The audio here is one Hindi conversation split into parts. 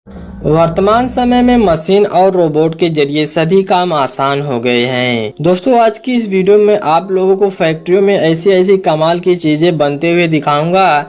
वर्तमान समय में मशीन और रोबोट के जरिए सभी काम आसान हो गए हैं। दोस्तों, आज की इस वीडियो में आप लोगों को फैक्ट्रियों में ऐसी ऐसी कमाल की चीजें बनते हुए दिखाऊंगा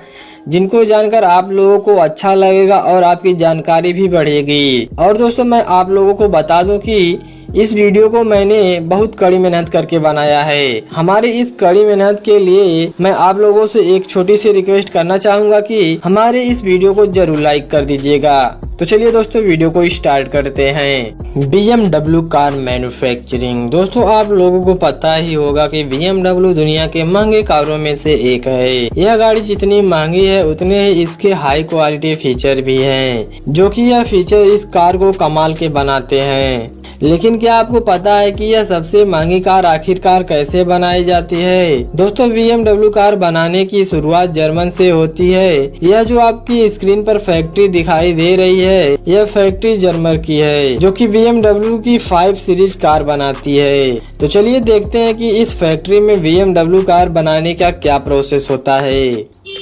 जिनको जानकर आप लोगों को अच्छा लगेगा और आपकी जानकारी भी बढ़ेगी। और दोस्तों, मैं आप लोगों को बता दूं कि इस वीडियो को मैंने बहुत कड़ी मेहनत करके बनाया है। हमारी इस कड़ी मेहनत के लिए मैं आप लोगों से एक छोटी सी रिक्वेस्ट करना चाहूंगा कि हमारे इस वीडियो को जरूर लाइक कर दीजिएगा। तो चलिए दोस्तों, वीडियो को स्टार्ट करते हैं। BMW car manufacturing. दोस्तों, आप लोगों को पता ही होगा कि BMW दुनिया के महंगे कारों में से एक है। यह गाड़ी जितनी महंगी है उतने ही इसके हाई क्वालिटी फीचर भी हैं, जो कि यह फीचर इस कार को कमाल के बनाते हैं। लेकिन क्या आपको पता है कि यह सबसे महंगी कार आखिरकार कैसे बनाई जाती है? दोस्तों, BMW कार बनाने की शुरुआत जर्मन से होती है। यह जो आपकी स्क्रीन पर फैक्ट्री दिखाई दे रही है, यह फैक्ट्री जर्मन की है, जो कि BMW की 5 सीरीज कार बनाती है। तो चलिए देखते हैं कि इस फैक्ट्री में BMW कार बनाने का क्या प्रोसेस होता है।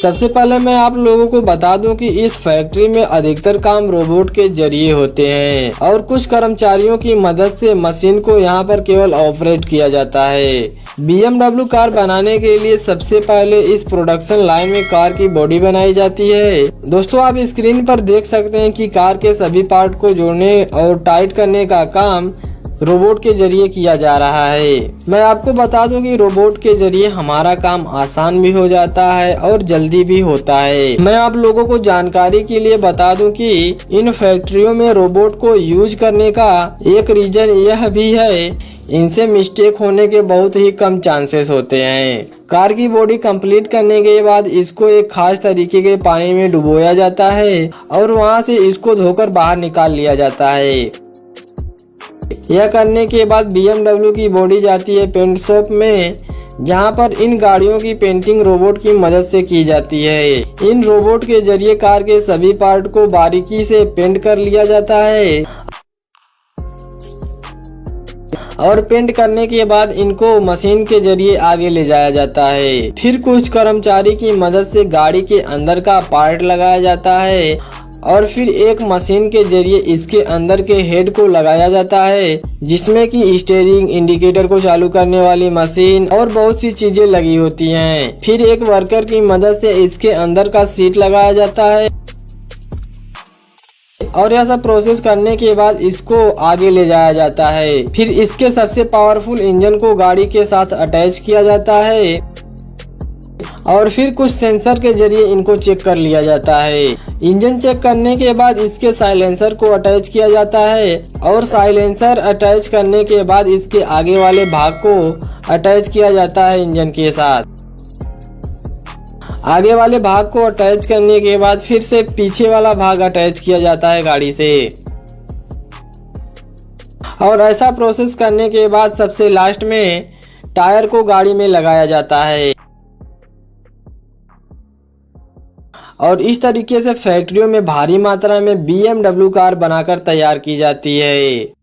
सबसे पहले मैं आप लोगों को बता दूं कि इस फैक्ट्री में अधिकतर काम रोबोट के जरिए होते हैं और कुछ कर्मचारियों की मदद से मशीन को यहां पर केवल ऑपरेट किया जाता है। BMW कार बनाने के लिए सबसे पहले इस प्रोडक्शन लाइन में कार की बॉडी बनाई जाती है। दोस्तों, आप स्क्रीन पर देख सकते हैं कि कार के सभी पार्ट को जोड़ने और टाइट करने का काम रोबोट के जरिए किया जा रहा है। मैं आपको बता दूं कि रोबोट के जरिए हमारा काम आसान भी हो जाता है और जल्दी भी होता है। मैं आप लोगों को जानकारी के लिए बता दूं कि इन फैक्ट्रियों में रोबोट को यूज करने का एक रीजन यह भी है, इनसे मिस्टेक होने के बहुत ही कम चांसेस होते हैं। कार की बॉडी कंप्लीट करने के बाद इसको एक खास तरीके के पानी में डुबोया जाता है और वहां से इसको धोकर बाहर निकाल लिया जाता है। यह करने के बाद BMW की बॉडी जाती है पेंट शॉप में, जहां पर इन गाड़ियों की पेंटिंग रोबोट की मदद से की जाती है। इन रोबोट के जरिए कार के सभी पार्ट को बारीकी से पेंट कर लिया जाता है और पेंट करने के बाद इनको मशीन के जरिए आगे ले जाया जाता है। फिर कुछ कर्मचारी की मदद से गाड़ी के अंदर का पार्ट लगाया जाता है और फिर एक मशीन के जरिए इसके अंदर के हेड को लगाया जाता है, जिसमें कि स्टीयरिंग, इंडिकेटर को चालू करने वाली मशीन और बहुत सी चीजें लगी होती हैं। फिर एक वर्कर की मदद से इसके अंदर का सीट लगाया जाता है और यह सब प्रोसेस करने के बाद इसको आगे ले जाया जाता है। फिर इसके सबसे पावरफुल इंजन को गाड़ी के साथ अटैच किया जाता है और फिर कुछ सेंसर के जरिए इनको चेक कर लिया जाता है। इंजन चेक करने के बाद इसके साइलेंसर को अटैच किया जाता है और साइलेंसर अटैच करने के बाद इसके आगे वाले भाग को अटैच किया जाता है इंजन के साथ। आगे वाले भाग को अटैच करने के बाद फिर से पीछे वाला भाग अटैच किया जाता है गाड़ी से। और ऐसा प्रोसेस करने के बाद सबसे लास्ट में टायर को गाड़ी में लगाया जाता है। और इस तरीके से फैक्ट्रियों में भारी मात्रा में BMW कार बनाकर तैयार की जाती है।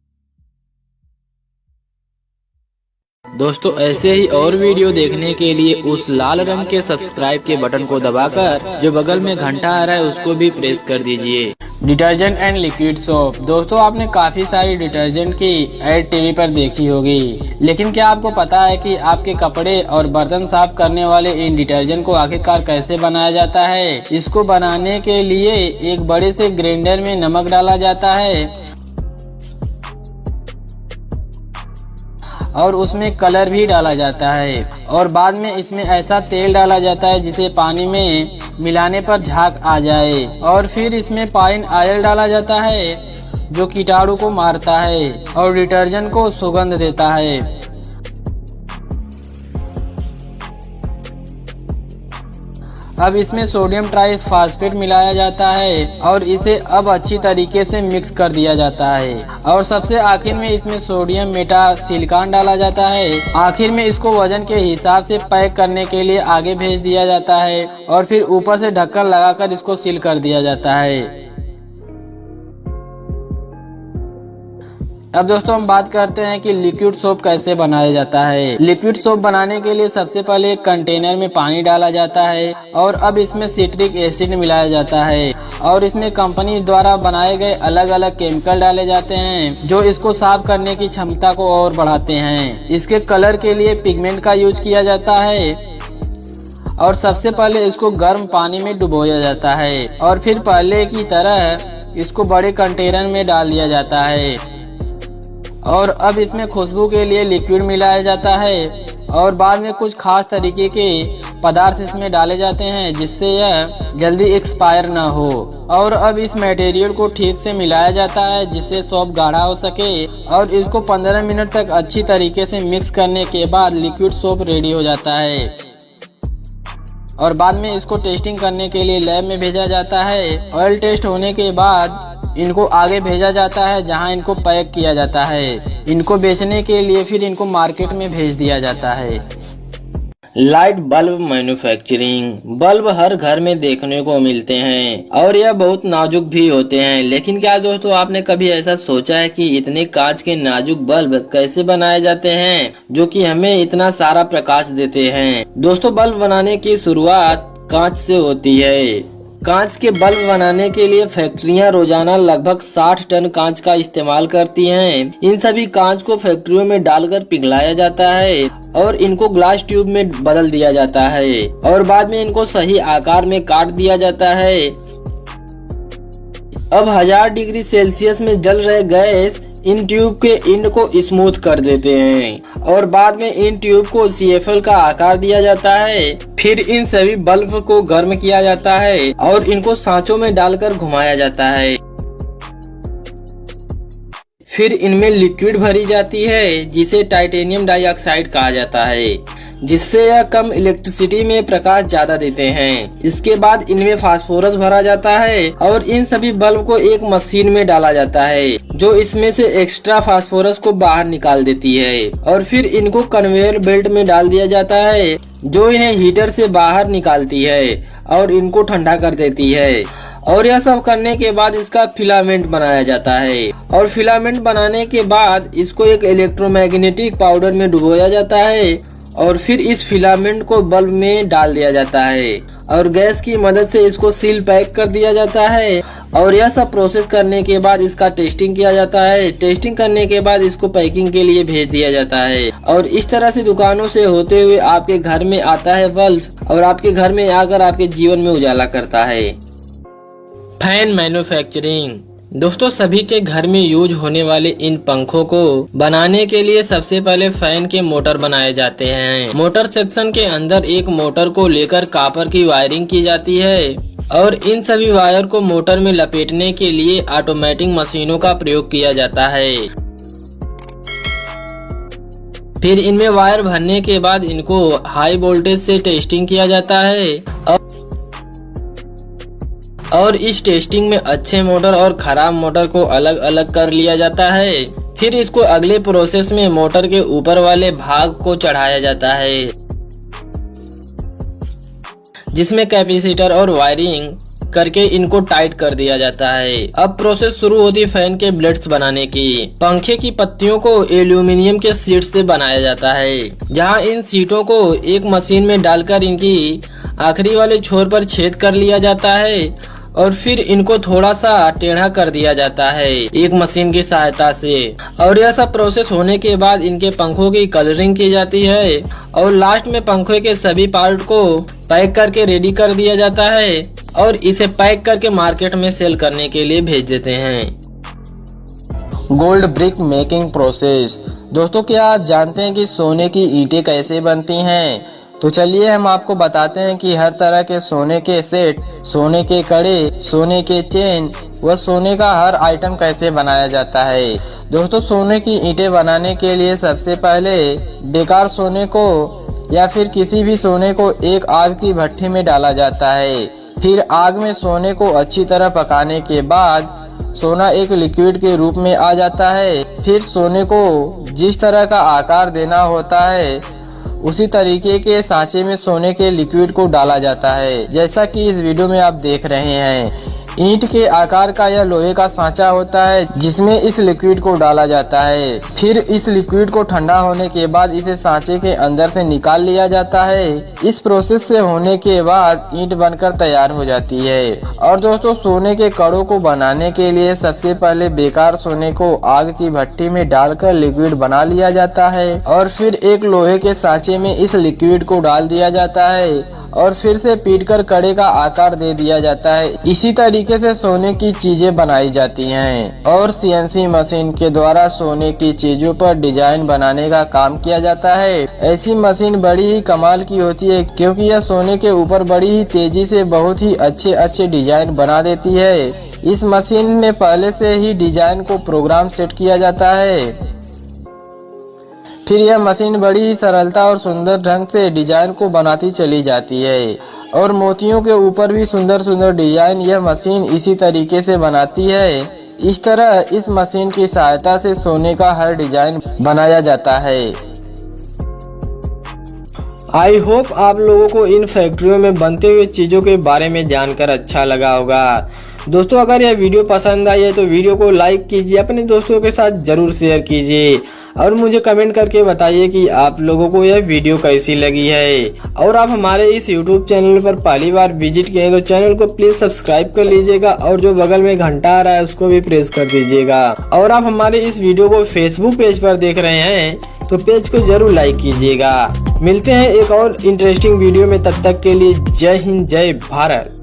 दोस्तों, ऐसे ही और वीडियो देखने के लिए उस लाल रंग के सब्सक्राइब के बटन को दबाकर जो बगल में घंटा आ रहा है उसको भी प्रेस कर दीजिए। Detergent and liquid soap. दोस्तों, आपने काफी सारी डिटर्जेंट की एड टीवी पर देखी होगी, लेकिन क्या आपको पता है कि आपके कपड़े और बर्तन साफ करने वाले इन डिटर्जेंट को आखिरकार कैसे बनाया जाता है? इसको बनाने के लिए एक बड़े से ग्राइंडर में नमक डाला जाता है और उसमें कलर भी डाला जाता है और बाद में इसमें ऐसा तेल डाला जाता है जिसे पानी में मिलाने पर झाग आ जाए और फिर इसमें पाइन ऑयल डाला जाता है जो कीटाणु को मारता है और डिटर्जेंट को सुगंध देता है। अब इसमें सोडियम ट्राइफॉस्फेट मिलाया जाता है और इसे अब अच्छी तरीके से मिक्स कर दिया जाता है और सबसे आखिर में इसमें सोडियम मेटासिलिकॉन डाला जाता है। आखिर में इसको वजन के हिसाब से पैक करने के लिए आगे भेज दिया जाता है और फिर ऊपर से ढक्कन लगाकर इसको सील कर दिया जाता है। अब दोस्तों हम बात करते हैं कि लिक्विड सोप कैसे बनाया जाता है। लिक्विड सोप बनाने के लिए सबसे पहले एक कंटेनर में पानी डाला जाता है और अब इसमें सिट्रिक एसिड मिलाया जाता है और इसमें कंपनी द्वारा बनाए गए अलग अलग केमिकल डाले जाते हैं जो इसको साफ करने की क्षमता को और बढ़ाते हैं। इसके कलर के लिए पिगमेंट का यूज किया जाता है और सबसे पहले इसको गर्म पानी में डुबोया जाता है और फिर पहले की तरह इसको बड़े कंटेनर में डाल दिया जाता है और अब इसमें खुशबू के लिए लिक्विड मिलाया जाता है और बाद में कुछ खास तरीके के पदार्थ इसमें डाले जाते हैं जिससे यह जल्दी एक्सपायर ना हो। और अब इस मटेरियल को ठीक से मिलाया जाता है जिससे सोप गाढ़ा हो सके और इसको 15 मिनट तक अच्छी तरीके से मिक्स करने के बाद लिक्विड सोप रेडी हो जाता है और बाद में इसको टेस्टिंग करने के लिए लैब में भेजा जाता है। ऑयल टेस्ट होने के बाद इनको आगे भेजा जाता है जहां इनको पैक किया जाता है। इनको बेचने के लिए फिर इनको मार्केट में भेज दिया जाता है। Light bulb manufacturing. बल्ब हर घर में देखने को मिलते हैं और यह बहुत नाजुक भी होते हैं, लेकिन क्या दोस्तों आपने कभी ऐसा सोचा है कि इतने कांच के नाजुक बल्ब कैसे बनाए जाते हैं जो कि हमें इतना सारा प्रकाश देते हैं। दोस्तों बल्ब बनाने की शुरुआत कांच से होती है। कांच के बल्ब बनाने के लिए फैक्ट्रियां रोजाना लगभग 60 टन कांच का इस्तेमाल करती हैं। इन सभी कांच को फैक्ट्रियों में डालकर पिघलाया जाता है और इनको ग्लास ट्यूब में बदल दिया जाता है और बाद में इनको सही आकार में काट दिया जाता है। अब 1000 डिग्री सेल्सियस में जल रहे गैस इन ट्यूब के एंड को स्मूथ कर देते हैं और बाद में इन ट्यूब को CFL का आकार दिया जाता है। फिर इन सभी बल्ब को गर्म किया जाता है और इनको सांचों में डालकर घुमाया जाता है। फिर इनमें लिक्विड भरी जाती है जिसे टाइटेनियम डाइऑक्साइड कहा जाता है, जिससे यह कम इलेक्ट्रिसिटी में प्रकाश ज्यादा देते हैं। इसके बाद इनमें फास्फोरस भरा जाता है और इन सभी बल्ब को एक मशीन में डाला जाता है जो इसमें से एक्स्ट्रा फास्फोरस को बाहर निकाल देती है और फिर इनको कन्वेयर बेल्ट में डाल दिया जाता है जो इन्हें हीटर से बाहर निकालती है और इनको ठंडा कर देती है। और यह सब करने के बाद इसका फिलामेंट बनाया जाता है और फिलामेंट बनाने के बाद इसको एक इलेक्ट्रोमैग्नेटिक पाउडर में डुबोया जाता है और फिर इस फिलामेंट को बल्ब में डाल दिया जाता है और गैस की मदद से इसको सील पैक कर दिया जाता है। और यह सब प्रोसेस करने के बाद इसका टेस्टिंग किया जाता है। टेस्टिंग करने के बाद इसको पैकिंग के लिए भेज दिया जाता है और इस तरह से दुकानों से होते हुए आपके घर में आता है बल्ब और आपके घर में आकर आपके जीवन में उजाला करता है। Fan manufacturing. दोस्तों सभी के घर में यूज होने वाले इन पंखों को बनाने के लिए सबसे पहले फैन के मोटर बनाए जाते हैं। मोटर सेक्शन के अंदर एक मोटर को लेकर कॉपर की वायरिंग की जाती है और इन सभी वायर को मोटर में लपेटने के लिए ऑटोमेटिक मशीनों का प्रयोग किया जाता है। फिर इनमें वायर भरने के बाद इनको हाई वोल्टेज से टेस्टिंग किया जाता है और इस टेस्टिंग में अच्छे मोटर और खराब मोटर को अलग अलग कर लिया जाता है। फिर इसको अगले प्रोसेस में मोटर के ऊपर वाले भाग को चढ़ाया जाता है जिसमें कैपेसिटर और वायरिंग करके इनको टाइट कर दिया जाता है। अब प्रोसेस शुरू होती है फैन के ब्लेड्स बनाने की। पंखे की पत्तियों को एल्यूमिनियम के शीट से बनाया जाता है जहां इन शीटों को एक मशीन में डालकर इनकी आखिरी वाले छोर पर छेद कर लिया जाता है और फिर इनको थोड़ा सा टेढ़ा कर दिया जाता है एक मशीन की सहायता से। और यह सब प्रोसेस होने के बाद इनके पंखों की कलरिंग की जाती है और लास्ट में पंखे के सभी पार्ट को पैक करके रेडी कर दिया जाता है और इसे पैक करके मार्केट में सेल करने के लिए भेज देते हैं। Gold brick making process. दोस्तों क्या आप जानते हैं कि सोने की ईंटें कैसे बनती हैं? तो चलिए हम आपको बताते हैं कि हर तरह के सोने के सेट, सोने के कड़े, सोने के चेन व सोने का हर आइटम कैसे बनाया जाता है। दोस्तों सोने की ईंटें बनाने के लिए सबसे पहले बेकार सोने को या फिर किसी भी सोने को एक आग की भट्ठी में डाला जाता है। फिर आग में सोने को अच्छी तरह पकाने के बाद सोना एक लिक्विड के रूप में आ जाता है। फिर सोने को जिस तरह का आकार देना होता है उसी तरीके के सांचे में सोने के लिक्विड को डाला जाता है, जैसा कि इस वीडियो में आप देख रहे हैं। ईंट के आकार का यह लोहे का सांचा होता है जिसमें इस लिक्विड को डाला जाता है। फिर इस लिक्विड को ठंडा होने के बाद इसे सांचे के अंदर से निकाल लिया जाता है। इस प्रोसेस से होने के बाद ईंट बनकर तैयार हो जाती है। और दोस्तों, सोने के कड़ों को बनाने के लिए सबसे पहले बेकार सोने को आग की भट्टी में डालकर लिक्विड बना लिया जाता है और फिर एक लोहे के सांचे में इस लिक्विड को डाल दिया जाता है और फिर से पीटकर कड़े का आकार दे दिया जाता है। इसी तरीके से सोने की चीजें बनाई जाती हैं और सीएनसी मशीन के द्वारा सोने की चीजों पर डिजाइन बनाने का काम किया जाता है। ऐसी मशीन बड़ी ही कमाल की होती है क्योंकि यह सोने के ऊपर बड़ी ही तेजी से बहुत ही अच्छे डिजाइन बना देती है। इस मशीन में पहले से ही डिजाइन को प्रोग्राम सेट किया जाता है। फिर यह मशीन बड़ी ही सरलता और सुंदर ढंग से डिजाइन को बनाती चली जाती है और मोतियों के ऊपर भी सुंदर डिजाइन यह मशीन इसी तरीके से बनाती है। इस तरह इस मशीन की सहायता से सोने का हर डिजाइन बनाया जाता है। आई होप आप लोगों को इन फैक्ट्रियों में बनते हुए चीज़ों के बारे में जानकर अच्छा लगा होगा। दोस्तों, अगर यह वीडियो पसंद आई है तो वीडियो को लाइक कीजिए, अपने दोस्तों के साथ ज़रूर शेयर कीजिए और मुझे कमेंट करके बताइए कि आप लोगों को यह वीडियो कैसी लगी है। और आप हमारे इस YouTube चैनल पर पहली बार विजिट किए तो चैनल को प्लीज़ सब्सक्राइब कर लीजिएगा और जो बगल में घंटा आ रहा है उसको भी प्रेस कर दीजिएगा। और आप हमारे इस वीडियो को फेसबुक पेज पर देख रहे हैं तो पेज को जरूर लाइक कीजिएगा। मिलते हैं एक और इंटरेस्टिंग वीडियो में, तब तक के लिए जय हिंद, जय भारत।